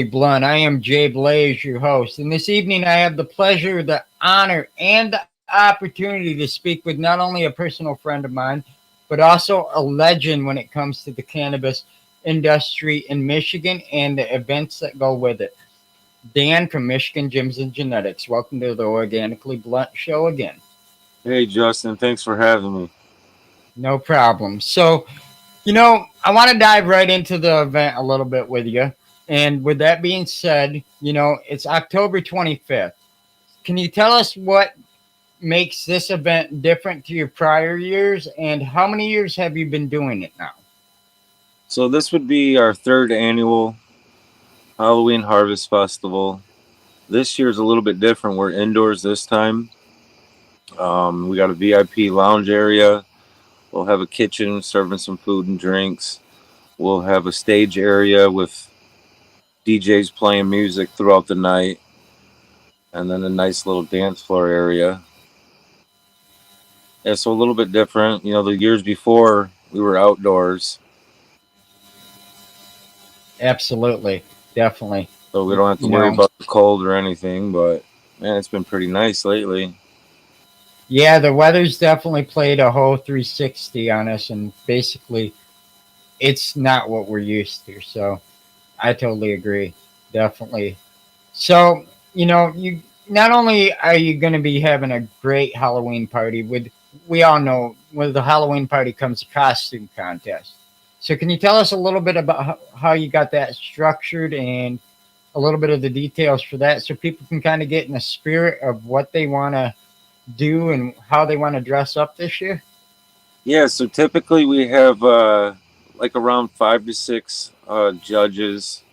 Blunt. I am Jay Blaze, your host. And this evening, I have the pleasure, the honor, and the opportunity to speak with not only a personal friend of mine, but also a legend when it comes to the cannabis industry in Michigan and the events that go with it. Dan from Michigan Gyms and Genetics. Welcome to the Organically Blunt show again. Hey, Justin, thanks for having me. No problem. I want to dive right into the event a little bit with you. And with that being said, it's October 25th. Can you tell us what makes this event different to your prior years and how many years have you been doing it now? So, this would be our third annual Halloween Harvest Festival. This year's a little bit different. We're indoors this time. We got a VIP lounge area. We'll have a kitchen serving some food and drinks. We'll have a stage area with DJs playing music throughout the night, and then a nice little dance floor area. Yeah, so a little bit different. The years before we were outdoors, Absolutely. Definitely. so we don't have to You worry know, about the cold or anything. But man, it's been pretty nice lately. yeah, the weather's definitely played a whole 360 on us, and basically, it's not what we're used to. So I totally agree. Definitely. So, you not only are you going to be having a great Halloween party with, we all know with the Halloween party comes a costume contest. So, can you tell us a little bit about how you got that structured and a little bit of the details for that so people can kind of get in the spirit of what they want to do and how they want to dress up this year? Yeah, so typically we have like around 5 to 6 judges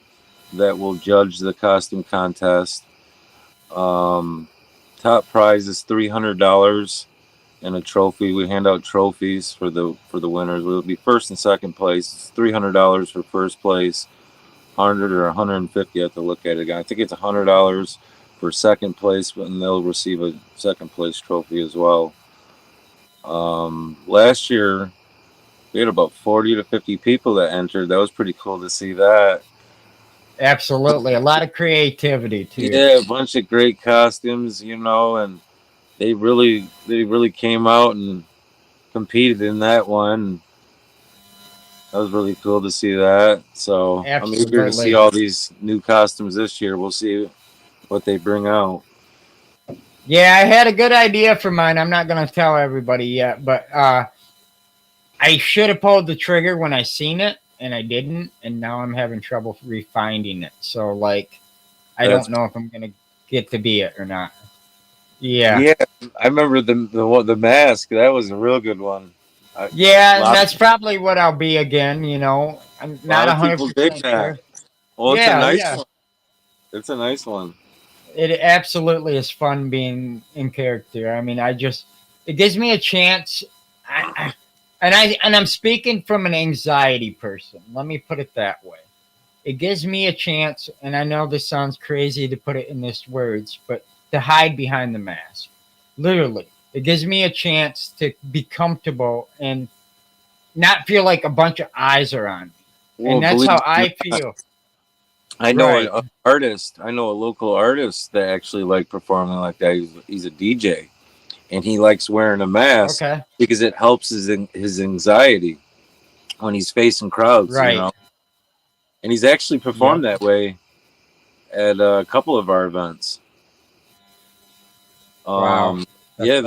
that will judge the costume contest. Um, Top prize is $300 and a trophy. We hand out trophies for the winners. We'll be first and second place. It's $300 for first place, 100 or 150. I have to look at it again. I think it's $100 for second place, and they'll receive a second place trophy as well. Last year we had about 40 to 50 people that entered. That was pretty cool to see that. Absolutely. A lot of creativity, too. Yeah, a bunch of great costumes, and they really came out and competed in that one. That was really cool to see that. So I'm eager to see Absolutely. all these new costumes this year. We'll see what they bring out. Yeah, I had a good idea for mine. I'm not going to tell everybody yet, but I should have pulled the trigger when I seen it, and I didn't, and now I'm having trouble refinding it. So, like, I That's don't know if I'm gonna get to be it or not. Yeah, Yeah. I remember the mask. That was a real good one. A yeah, and lot of that's probably what I'll be again. I'm not lot a of hundred people dig percent that. sure. Well, it's a Yeah, nice yeah, one. It's a nice one. it absolutely is fun being in character. I mean, it gives me a chance. I'm speaking from an anxiety person. Let me put it that way. It gives me a chance, and I know this sounds crazy to put it in these words, but to hide behind the mask. Literally, it gives me a chance to be comfortable and not feel like a bunch of eyes are on me. Well, And that's believe how it or I not, feel. I know Right. an artist. I know a local artist that actually like performing like that. He's a DJ, and he likes wearing a mask Okay. because it helps his anxiety when he's facing crowds. Right. And he's actually performed Yep. that way at a couple of our events. Wow. Um, That's yeah, awesome.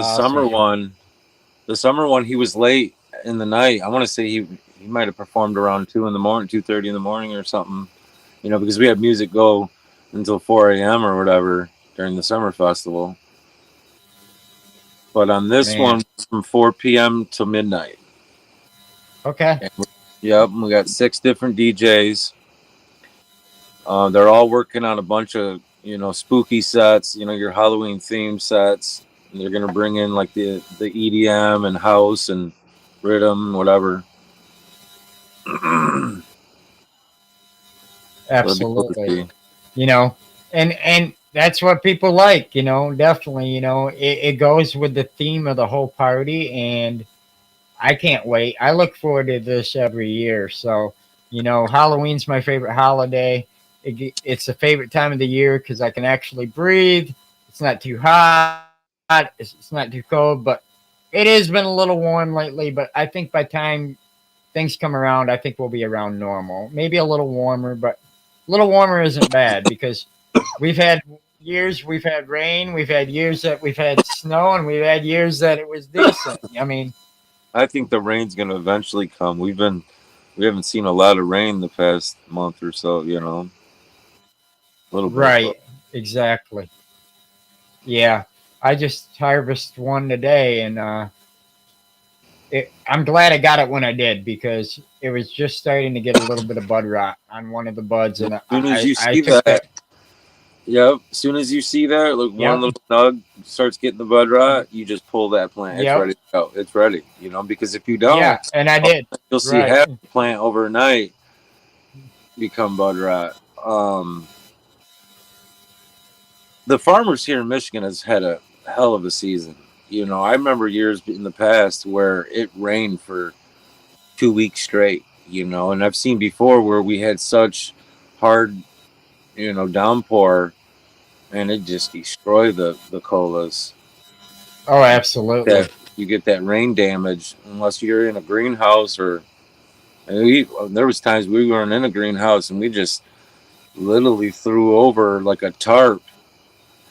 the summer one, he was late in the night. I want to say he might have performed around 2 in the morning, 2:30 in the morning or something. Because we have music go until 4 a.m. or whatever during the summer festival. But on this Man. one, from 4 p.m. to midnight. Okay. And yep, we got 6 different DJs. They're all working on a bunch of spooky sets. Your Halloween theme sets. And they're gonna bring in like the EDM and house and rhythm, whatever. So it'd be cool to Absolutely. see. You know, and that's what people like. Definitely. It goes with the theme of the whole party, and I can't wait. I look forward to this every year. So, Halloween's my favorite holiday. It's a favorite time of the year because I can actually breathe. It's not too hot. It's not too cold, but it has been a little warm lately. But I think by time things come around, I think we'll be around normal. Maybe a little warmer, but a little warmer isn't bad because we've had years we've had rain, we've had years that we've had snow, and we've had years that it was decent. I mean, I think the rain's going to eventually come. We haven't seen a lot of rain the past month or so, a little bit, but right, exactly. Yeah, I just harvested one today, and I'm glad I got it when I did because it was just starting to get a little bit of bud rot on one of the buds, as and soon as you I see took that, that. yep, as soon as you see that, like one Yep, little nug starts getting the bud rot, you just pull that plant. It's yep, ready to go. It's ready, because if you don't, yeah, and I did. you'll see Right. half the plant overnight become bud rot. The farmers here in Michigan has had a hell of a season. I remember years in the past where it rained for 2 weeks straight. And I've seen before where we had such hard, downpour, and it just destroyed the colas. Oh, And absolutely. that you get that rain damage unless you're in a greenhouse or. And there was times we weren't in a greenhouse and we just literally threw over like a tarp,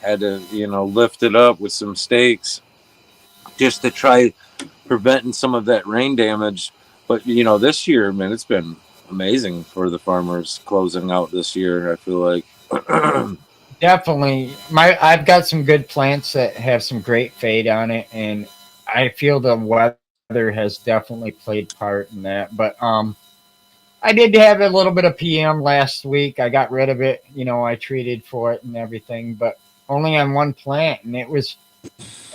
had to lift it up with some stakes just to try preventing some of that rain damage. But this year, man, it's been amazing for the farmers closing out this year. I feel like. Definitely. I've got some good plants that have some great fade on it, and I feel the weather has definitely played part in that. But I did have a little bit of PM last week. I got rid of it. I treated for it and everything, but only on one plant, and it was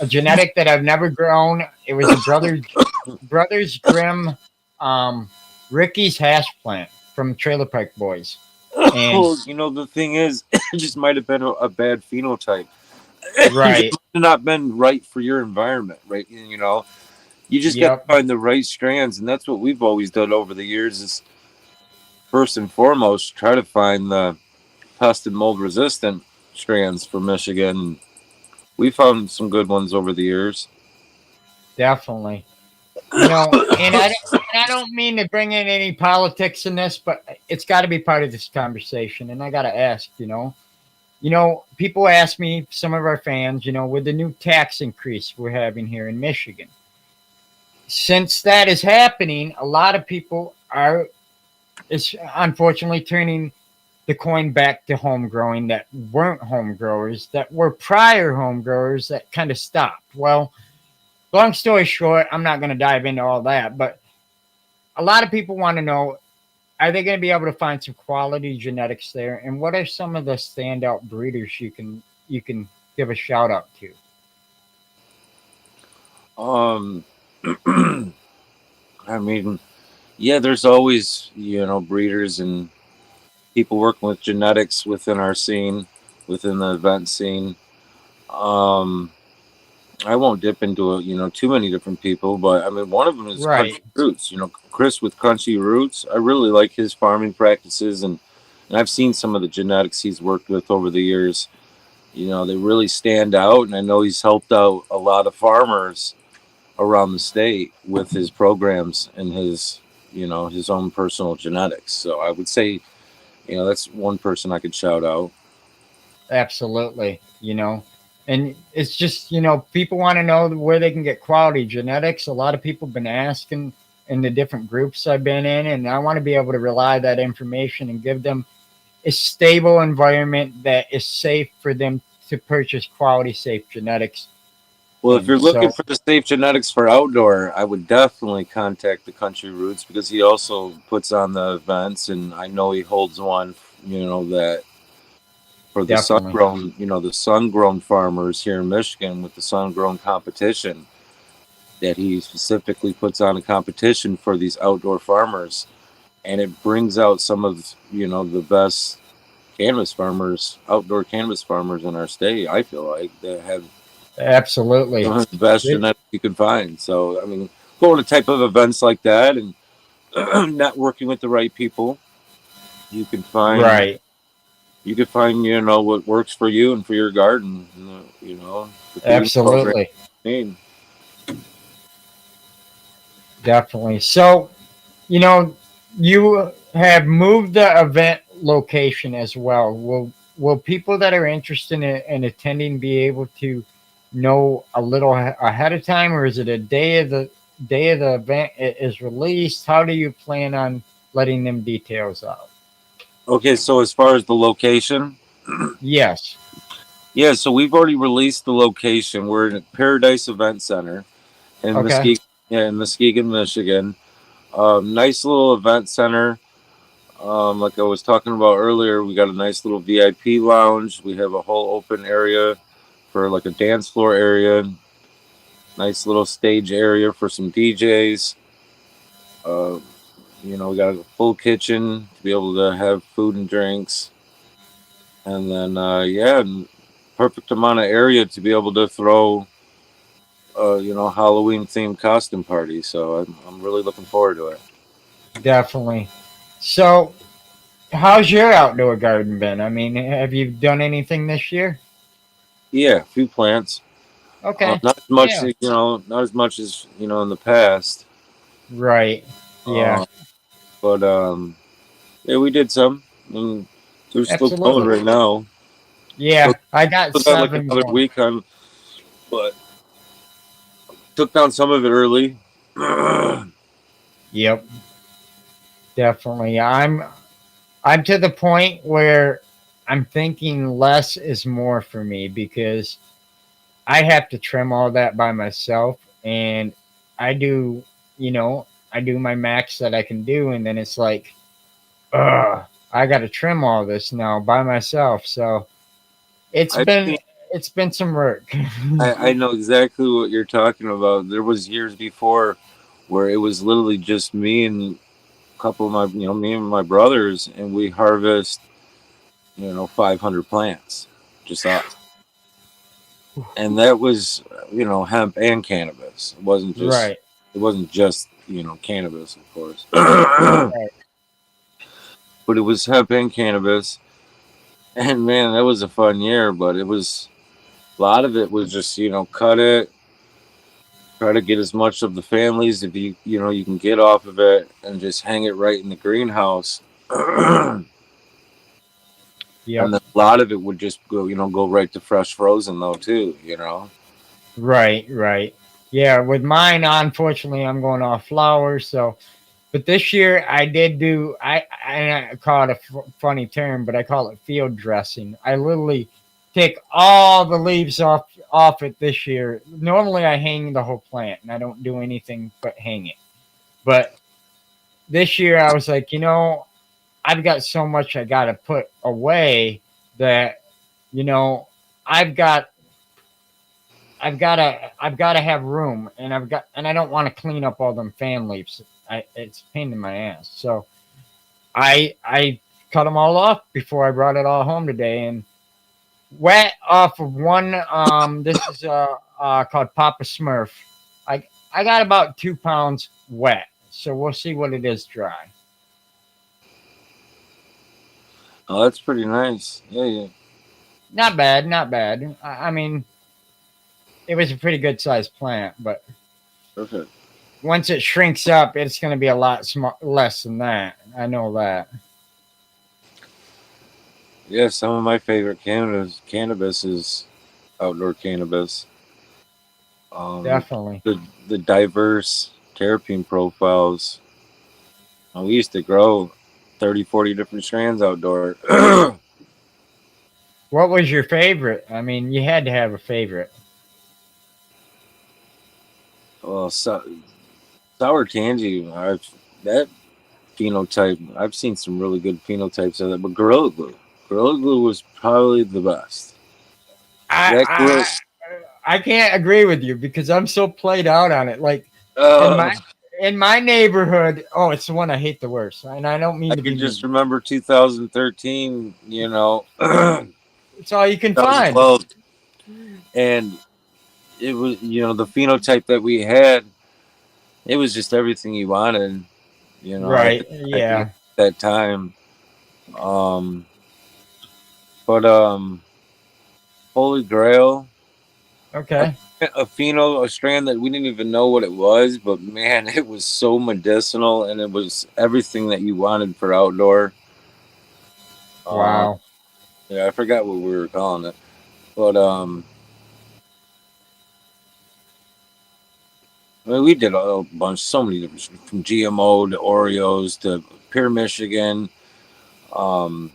a genetic that I've never grown. It was a Brothers Grimm um, Ricky's hash plant from Trailer Park Boys, and Well, the thing is, it just might have been a bad phenotype. It just right, might have not been right for your environment, right? You just got to yep, find the right strands, and that's what we've always done over the years. Is first and foremost try to find the pest and mold resistant strands for Michigan. We found some good ones over the years. definitely. And I don't mean to bring in any politics in this, but it's got to be part of this conversation. And I got to ask, people ask me, some of our fans, with the new tax increase we're having here in Michigan, since that is happening, a lot of people are is unfortunately turning the coin back to home growing that weren't home growers, that were prior home growers that kind of stopped. Well, long story short, I'm not going to dive into all that, but a lot of people want to know, are they going to be able to find some quality genetics there, and what are some of the standout breeders you can give a shout out to? Um, I mean, yeah, there's always breeders and people working with genetics within our scene, within the event scene. Um, I won't dip into too many different people, but I mean one of them is Country Right, Roots. Chris with Country Roots. I really like his farming practices, and I've seen some of the genetics he's worked with over the years. They really stand out, and I know he's helped out a lot of farmers around the state with his programs and his own personal genetics. So I would say that's one person I could shout out. absolutely. And it's just, people want to know where they can get quality genetics. A lot of people have been asking in the different groups I've been in, and I want to be able to rely that information and give them a stable environment that is safe for them to purchase quality, safe genetics. Well, if And you're looking so, for the safe genetics for outdoor, I would definitely contact the Country Roots because he also puts on the events, and I know he holds one, that for the sun definitely, grown, the sun grown farmers here in Michigan with the sun grown competition, that he specifically puts on a competition for these outdoor farmers, and it brings out some of the best cannabis farmers, outdoor cannabis farmers in our state. I feel like that have absolutely. some of the best It- genetics you can find. So, I mean, going to type of events like that and networking with the right people, you can find right. you could find, what works for you and for your garden. The feeding program Absolutely. you need. Definitely. So, you know, you have moved the event location as well. Will people that are interested in attending be able to know a little ahead of time, or is it a day of the event is released? How do you plan on letting them details out? Okay, so as far as the location, Yes. yeah, so we've already released the location. We're in Paradise Event Center in Okay. Muskegon, yeah, in Muskegon, Michigan. Nice little event center. Like I was talking about earlier, we got a nice little VIP lounge. We have a whole open area for like a dance floor area. Nice little stage area for some DJs. Uh, we got a full kitchen to be able to have food and drinks, and then yeah, perfect amount of area to be able to throw Halloween themed costume party. So I'm really looking forward to it. Definitely. So, how's your outdoor garden been? I mean, have you done anything this year? Yeah, a few plants. Okay. Not as much, Yeah. not as much as in the past. Right. Yeah. Uh, but yeah, we did some. And they're still going Absolutely. right now. So Yeah. I got we got like seven another going. week on, but took down some of it early. Yep. Definitely. I'm to the point where I'm thinking less is more for me because I have to trim all that by myself, and I do, you know, I do my max that I can do, and then it's like, ugh, I got to trim all this now by myself. So it's I've been seen, it's been some work. I know exactly what you're talking about. There was years before where it was literally just me and a couple of me and my brothers, and we harvest, 500 plants, just us. And that was, hemp and cannabis. Right. It wasn't just, cannabis, of course, Right. but it was hemp and cannabis. And man, that was a fun year, but it was a lot of it was just, cut it, try to get as much of the families if you can get off of it and just hang it right in the greenhouse. And Yep. then a lot of it would just go right to fresh frozen though too. Right. Right. Yeah. With mine, unfortunately, I'm going off flowers. So, but this year I did do. I call it a funny term, but I call it field dressing. I literally take all the leaves off it this year. Normally I hang the whole plant and I don't do anything but hang it. But this year I was like, I've got so much I got to put away that you know I've got I've got to have room, and I don't want to clean up all them fan leaves. It's a pain in my ass. So I cut them all off before I brought it all home today, and wet off of one. This is called Papa Smurf. I got about 2 pounds wet, so we'll see what it is dry. Oh, that's pretty nice. Yeah, yeah, Not bad, not bad. I mean, it was a pretty good sized plant, but perfect. once it shrinks up, it's going to be a lot less than that. I know that. Yeah, some of my favorite cannabis is outdoor cannabis. Um, Definitely. the diverse terpene profiles. We used to grow 30, 40 different strands outdoor. What was your favorite? I mean, you had to have a favorite. Well, sour tangy. That phenotype. I've seen some really good phenotypes of that, but Gorilla Glue was probably the best. I That grew. I I can't agree with you because I'm so played out on it. Like in Uh, my in my neighborhood, oh, it's the one I hate the worst, and I don't I mean to be can just mean. remember 2013. 'It's all you can find. 2012, and it was the phenotype that we had. It was just everything you wanted. At Right? at Yeah. that time. Um, But Holy Grail, Okay. a pheno, a strand that we didn't even know what it was, but man, it was so medicinal and it was everything that you wanted for outdoor. Um, Wow. yeah, I forgot what we were calling it, but I mean, we did a bunch, so many different, from GMO to Oreos to Pure Michigan. Um,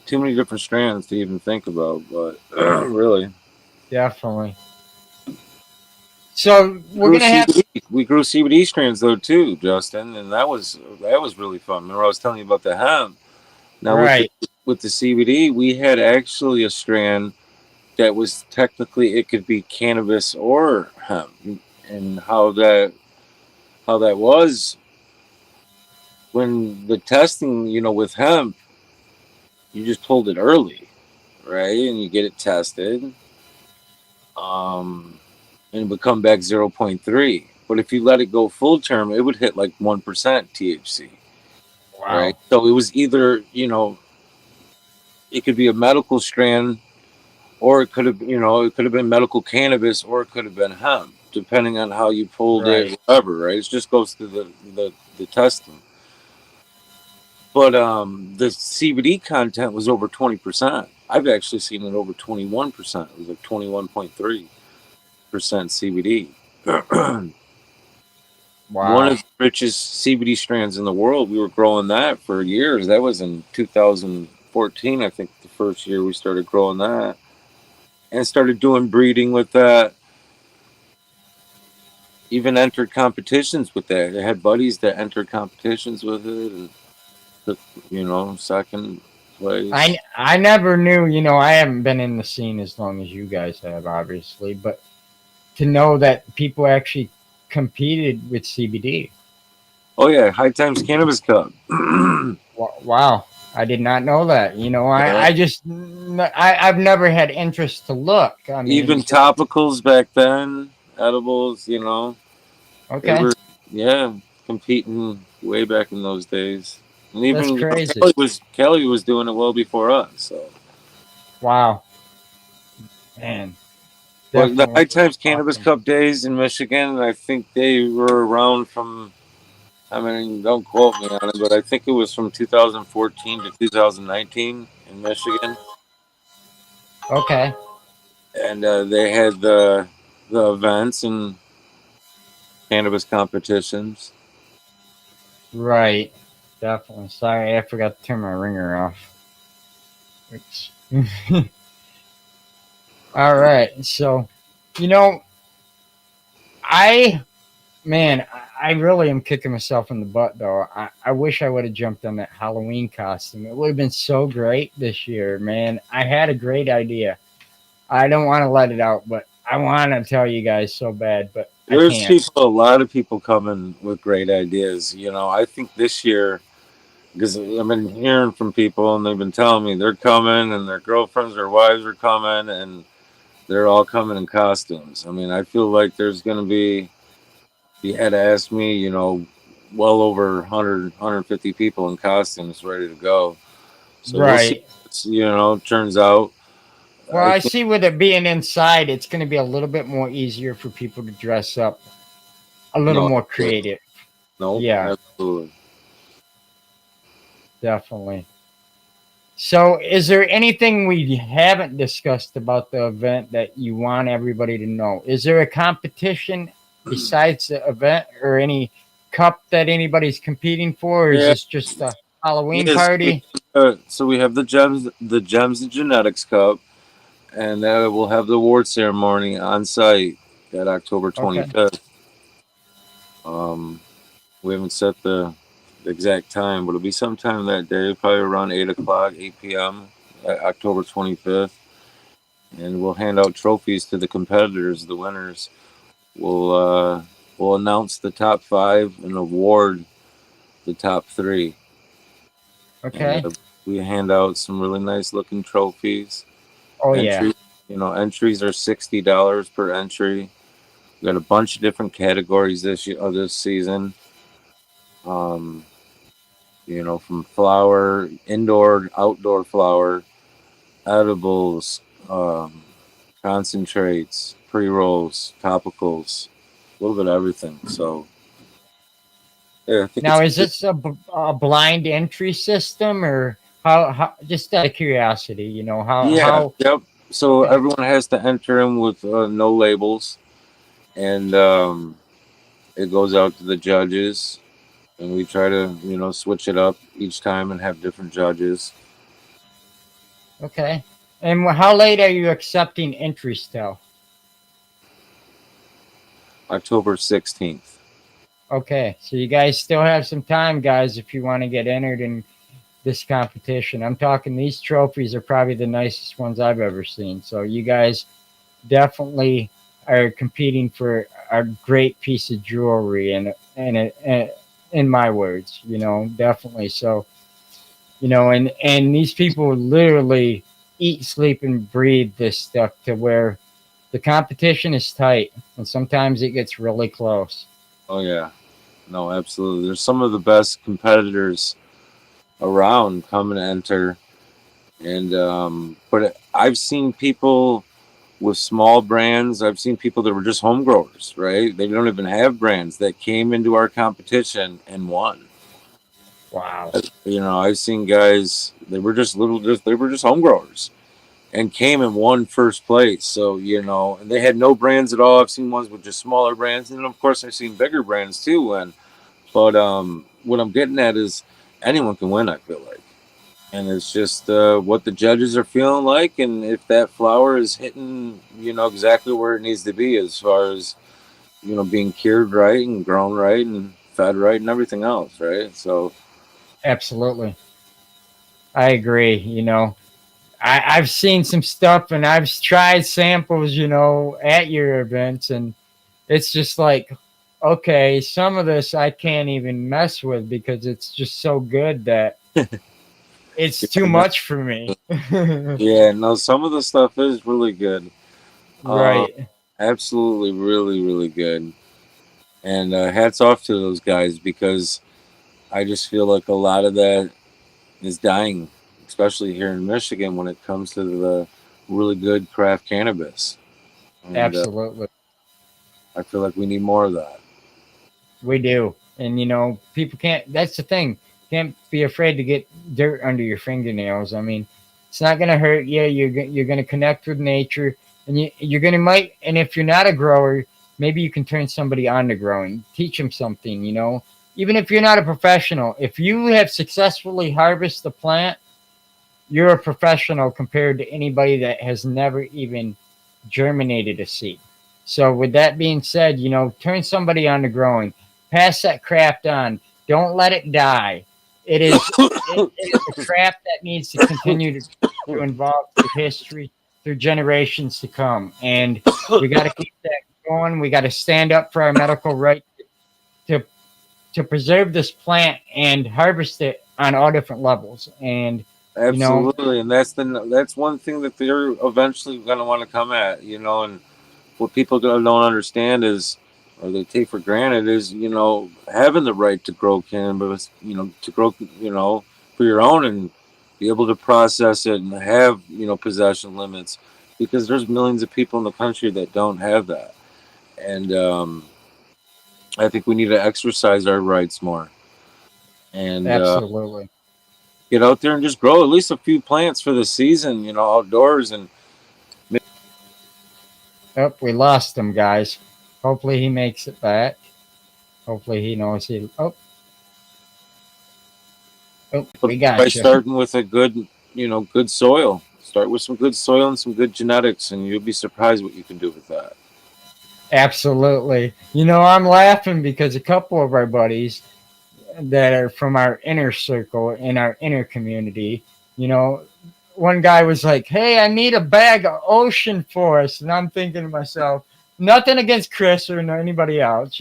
Too many different strands to even think about, but really, Definitely. So we we're grew gonna have CBD. We grew CBD strands though too, Justin, and that was really fun. Remember I was telling you about the hemp. Now right. with the CBD, we had actually a strand that was technically it could be cannabis or hemp, and how that was when the testing, with hemp, you just pulled it early, right, and you get it tested, um, and it would come back 0.3. But if you let it go full term, it would hit like 1% THC, right? Wow. So it was either it could be a medical strand, or it could have been medical cannabis, or it could have been hemp, depending on how you pulled Right. it, whatever, right? It just goes through the testing. But the CBD content was over 20%. I've actually seen it over 21%. It was like 21.3% CBD. One Wow. of the richest CBD strands in the world. We were growing that for years. That was in 2014, I think, the first year we started growing that, and started doing breeding with that. Even entered competitions with that. I had buddies that entered competitions with it and took, second place. I never knew, I haven't been in the scene as long as you guys have, obviously, but to know that people actually competed with CBD. Oh yeah, High Times Cannabis Cup. Wow. I did not know that. Yeah. I've never had interest to look. I Even mean, topicals back then, edibles, they okay. were, yeah, competing way back in those days. And That's even crazy. Kelly was doing it well before us. So, Wow. Man, but the definitely High Times Cannabis awesome. Cup days in Michigan, I think they were around from. I mean, don't quote me on it, but I think it was from 2014 to 2019 in Michigan, Okay. and they had the events and cannabis competitions. Right. Definitely. Sorry, I forgot to turn my ringer off. Oops. All right. So, you know, I man, I really am kicking myself in the butt though. I wish I would have jumped on that Halloween costume. It would have been so great this year, man. I had a great idea. I don't want to let it out, but I want to tell you guys so bad, but I There's can't. a lot of people coming with great ideas. I think this year, because I've been hearing from people and they've been telling me they're coming and their girlfriends or wives are coming and they're all coming in costumes. I mean, I feel like there's going to be, if you had to ask me, well over 100, people in costumes ready to go. So we'll see Right. what turns out. Well, I I think, see with it being inside, it's going to be a little bit more easier for people to dress up, a little no, more creative. no, Yeah, absolutely. definitely. So, is there anything we haven't discussed about the event that you want everybody to know? Is there a competition besides the event or any cup that anybody's competing for? Or is Yeah, this just a Halloween yes. party? So we have the Gems and Genetics Cup, and we'll have the award ceremony on site at October Okay. 25th. Um, we haven't set the exact time, but it'll be sometime that day, probably around 8 o'clock, 8 p.m. October 25th, and we'll hand out trophies to the competitors, the winners. We'll we'll announce the top five and award the top three, and Okay. we hand out some really nice looking trophies. Oh, yeah. Entries, entries are $60 per entry. We got a bunch of different categories this year, this season. Um, from flour, indoor, outdoor flour, edibles, concentrates, pre rolls, topicals, a little bit of everything. So yeah, I think Now, it's is this a blind entry system, or how? Just out of curiosity, yeah, how? yep. So Okay, everyone has to enter in with no labels, and it goes out to the judges, and we try to switch it up each time and have different judges. okay. And how late are you accepting entry still? October 16th. Okay, so you guys still have some time, guys, if you want to get entered in this competition. I'm talking these trophies are probably the nicest ones I've ever seen. So you guys definitely are competing for a great piece of jewelry, and in my words, definitely. So and these people literally eat, sleep, and breathe this stuff to where the competition is tight, and sometimes it gets really close. Oh yeah, no, absolutely. There's some of the best competitors around come and enter, and but I've seen people with small brands. I've seen people that were just home growers, right? They don't even have brands that came into our competition and won. Wow, I've seen guys they were just they were just home growers and came and won first place. So and they had no brands at all. I've seen ones with just smaller brands, and of course I've seen bigger brands too win. But what I'm getting at is anyone can win. I feel like, and it's just what the judges are feeling like, and if that flower is hitting, exactly where it needs to be as far as being cured right and grown right and fed right and everything else, right? So absolutely, I agree. I've seen some stuff and I've tried samples, at your events, and it's just like, okay, some of this I can't even mess with because it's just so good that it's too yeah, no, much for me. yeah, no, some of the stuff is really good. Um, Right. Absolutely, really, really good. And hats off to those guys because I just feel like a lot of that is dying, especially here in Michigan when it comes to the really good craft cannabis. And Absolutely. I feel like we need more of that. We do. And people can't, that's the thing. Can't be afraid to get dirt under your fingernails. I mean, it's not going to hurt you. You're going to connect with nature, and you're going to might, and if you're not a grower, maybe you can turn somebody on to growing, teach them something, even if you're not a professional, if you have successfully harvested the plant, you're a professional compared to anybody that has never even germinated a seed. So, with that being said, turn somebody on to growing, pass that craft on. Don't let it die. It is a craft that needs to continue to evolve through history, through generations to come, and we got to keep that going. We got to stand up for our medical right to to preserve this plant and harvest it on all different levels. And you know, Absolutely, and that's one thing that they're eventually going to want to come at, and what people don't understand is, or they take for granted is, having the right to grow cannabis, to grow, for your own and be able to process it and have, possession limits, because there's millions of people in the country that don't have that, and I think we need to exercise our rights more and absolutely. get out there and just grow at least a few plants for the season, outdoors and. Oh, we lost him, guys. Hopefully he makes it back. Hopefully he knows he. Oh, we By got you. starting with a good, good soil. Start with some good soil and some good genetics, and you'll be surprised what you can do with that. Absolutely. I'm laughing because a couple of our buddies that are from our inner circle in our inner community, you know, one guy was like, "Hey, I need a bag of ocean forest," and I'm thinking to myself, nothing against Chris or anybody else,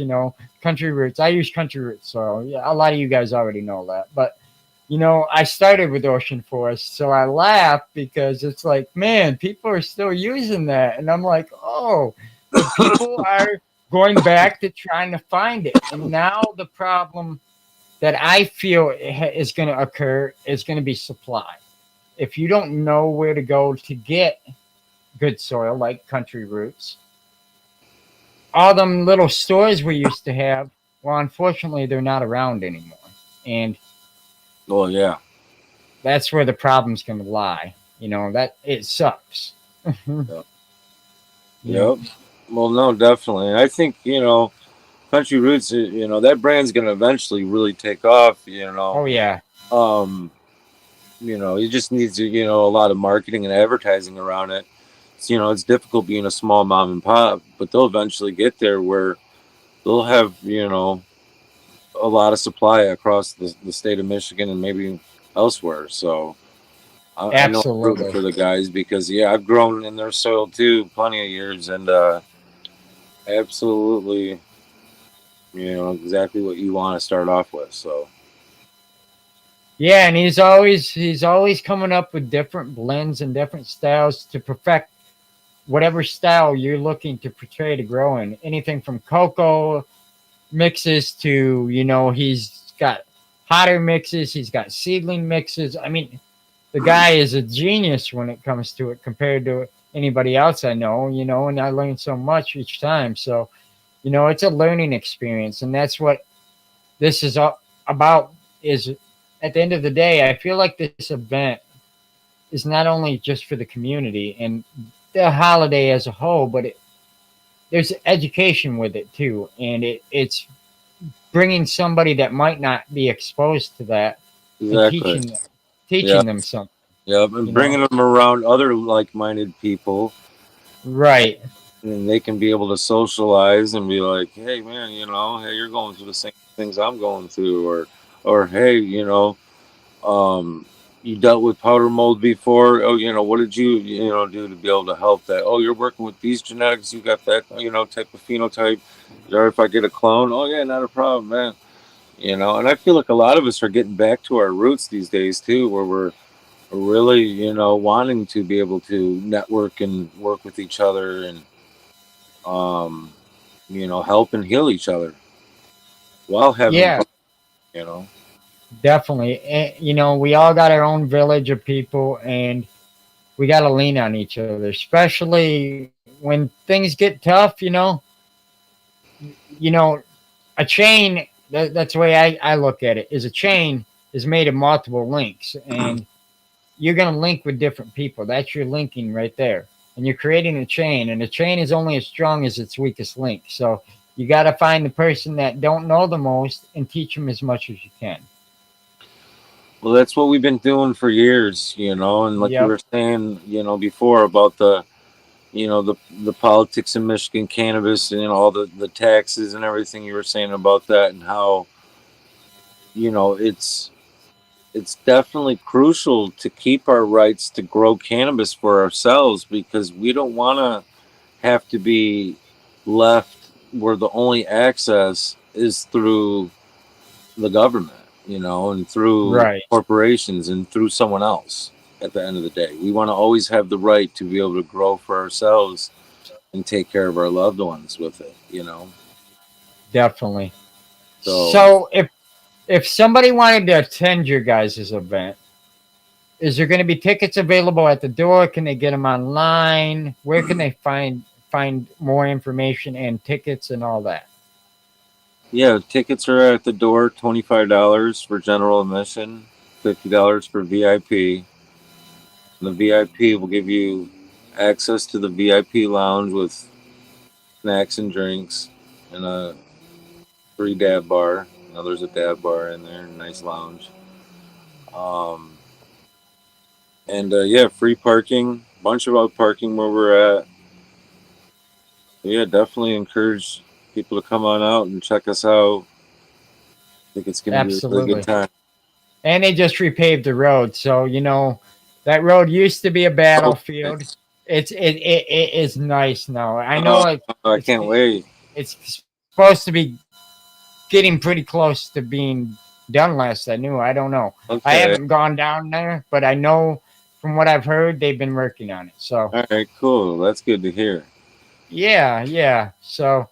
country roots. I use country roots soil. Yeah, a lot of you guys already know that, but I started with ocean forest, so I laugh because it's like, man, people are still using that, and I'm like, oh, but people are going back to trying to find it, and now the problem that I feel is going to occur is going to be supply. If you don't know where to go to get good soil like Country Roots, all them little stores we used to have, well, unfortunately, they're not around anymore. And Oh yeah. that's where the problem's going to lie. That it sucks. Yep. Yeah. Yep. Well, no, definitely. I think Country Roots. That brand's gonna eventually really take off. Oh, yeah. Um, it just needs a lot of marketing and advertising around it. It's difficult being a small mom and pop, but they'll eventually get there where they'll have a lot of supply across the state of Michigan and maybe elsewhere. So I know I'm rooting Absolutely. for the guys because yeah, I've grown in their soil too, plenty of years, and absolutely, exactly what you want to start off with. So Yeah, and he's always coming up with different blends and different styles to perfect whatever style you're looking to portray to grow in. Anything from cocoa mixes to, he's got hotter mixes, he's got seedling mixes. I mean, the guy is a genius when it comes to it compared to anybody else I know, and I learn so much each time. So, it's a learning experience, and that's what this is all about. Is at the end of the day, I feel like this event is not only just for the community and the holiday as a whole, but there's education with it too, and it's bringing somebody that might not be exposed to that and exactly, teaching yeah, teaching them something. yeah, and You know, bringing them around other like-minded people, right? and they can be able to socialize and be like, hey man, hey, you're going through the same things I'm going through, or hey, um you dealt with powder mold before. Oh, what did you do to be able to help that? Oh, you're working with these genetics, you got that type of phenotype. Or if I get a clone, oh yeah, not a problem, man. And I feel like a lot of us are getting back to our roots these days too, where we're really wanting to be able to network and work with each other and um help and heal each other while having Yeah, fun. you know definitely. And, we all got our own village of people, and we got to lean on each other, especially when things get tough. You know, a chain. That's the way I look at it. Is a chain is made of multiple links, and you're going to link with different people. That's your linking right there. And you're creating a chain, and a chain is only as strong as its weakest link. So you got to find the person that don't know the most and teach them as much as you can. well, that's what we've been doing for years, and like you Yep, were saying before about the politics in Michigan, cannabis, and all the taxes and everything. You were saying about that and how it's definitely crucial to keep our rights to grow cannabis for ourselves because we don't want to have to be left where the only access is through the government, and through right. corporations and through someone else. At the end of the day, we want to always have the right to be able to grow for ourselves and take care of our loved ones with it. Definitely. So So if somebody wanted to attend your guys' event, is there going to be tickets available at the door? Can they get them online? Where can they find more information and tickets and all that? yeah, tickets are at the door, $25 for general admission, $50 for VIP. And the VIP will give you access to the VIP lounge with snacks and drinks and a free dab bar. Now there's a dab bar in there, nice lounge. Um, and yeah, free parking, bunch of out parking where we're at. So yeah, definitely encourage people to come on out and check us out. I think it's going to be a really good Absolutely. time. And they just repaved the road, so that road used to be a Oh, battlefield. nice. It is nice now. I Oh, know I it's can't wait. it's supposed to be getting pretty close to being done. Last I knew, I don't know. I Okay. haven't gone down there, but I know from what I've heard they've been working on it. So All right, cool. That's good to hear. yeah, yeah. So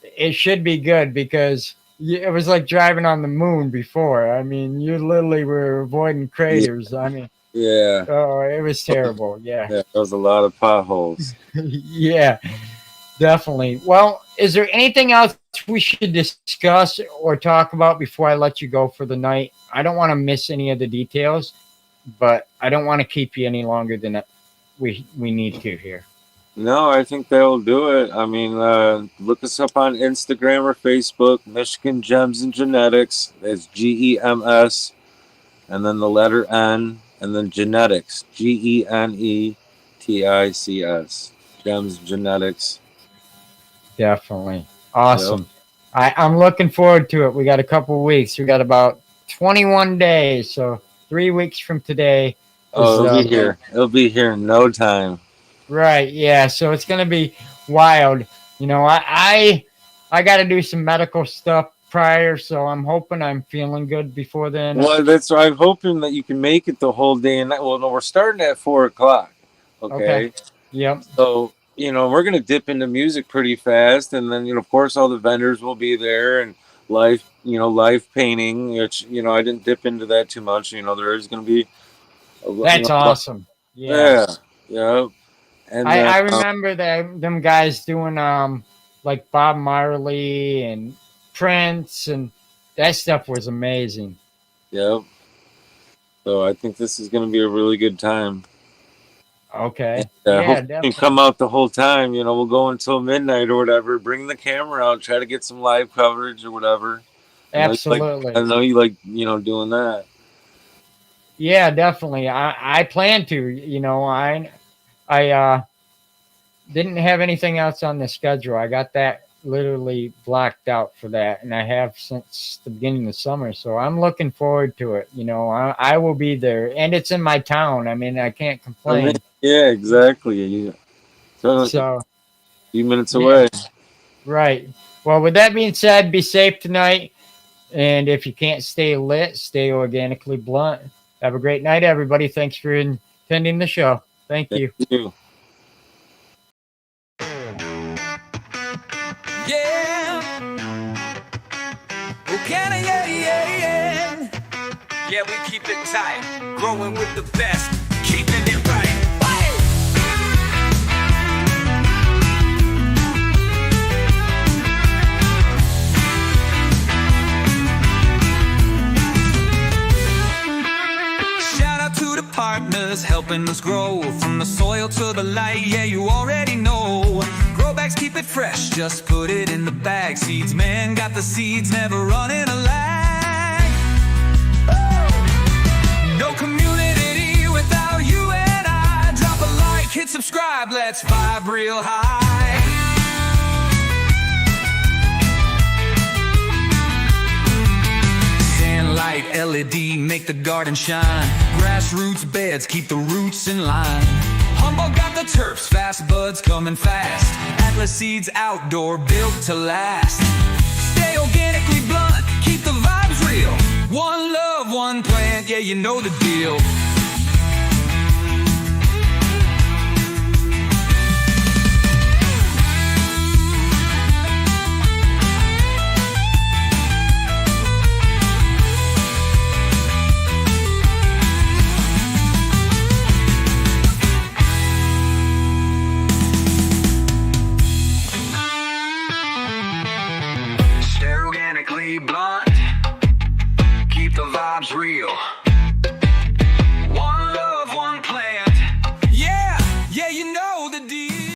it should be good because Yeah, it was like driving on the moon before. I mean, you literally were avoiding Yeah, craters. I mean, yeah, oh, it was terrible. Yeah. yeah. There was a lot of potholes. Yeah, definitely. Well, is there anything else we should discuss or talk about before I let you go for the night? I don't want to miss any of the details, but I don't want to keep you any longer than we need to here. No, I think they'll do it. I mean, look us up on Instagram or Facebook, Michigan Gems and Genetics. It's GEMS, and then the letter N, and then genetics, GENETICS. Gems Genetics. Definitely. Yep. Awesome. I'm looking forward to it. We got a couple weeks. We got about 21 days. So 3 weeks from today is Oh, it'll be here. It'll be here in no time. right. Yeah. So it's going to be wild. You know, I got to do some medical stuff prior. So I'm hoping I'm feeling good before then. Well, that's why I'm hoping that you can make it the whole day and night. Well, no, we're starting at 4 o'clock. Okay. Okay. Yep. So, we're going to dip into music pretty fast. And then, of course, all the vendors will be there and live painting, which, I didn't dip into that too much. There is going to be, That's awesome. Yeah. yeah. Yeah. And then, I remember them guys doing like Bob Marley and Prince, and that stuff was amazing. yeah. So I think this is going to be a really good time. Okay. Yeah, Yeah, hopefully you definitely. can come out the whole time. We'll go until midnight or whatever. Bring the camera out, try to get some live coverage or whatever. Absolutely. I know you like, doing that. Yeah, definitely. I plan to. I didn't have anything else on the schedule. I got that literally blocked out for that, and I have since the beginning of the summer. So I'm looking forward to it. I will be there, and it's in my town. I mean, I can't complain. Yeah, exactly. Yeah. So a So few minutes yeah, away. right. Well, with that being said, be safe tonight. And if you can't stay lit, stay organically blunt. Have a great night, everybody. Thanks for attending the show. Thank you. Thank you. Yeah. Oh, can I, yeah, yeah, yeah. Yeah, we keep it tight. Growing with the best. Keeping it right. Hey! Shout out to the partners helping us grow. From the soil to the light, yeah, you already know. Grow bags keep it fresh, just put it in the bag. Seeds, man, got the seeds, never running a lag. No community without you and I. Drop a like, hit subscribe, let's vibe real high. Light LED make the garden shine. Grassroots beds keep the roots in line. Humboldt got the terps, fast buds coming fast. Atlas seeds outdoor, built to last. Stay organically blunt, keep the vibes real. One love, one plant, yeah, you know the deal.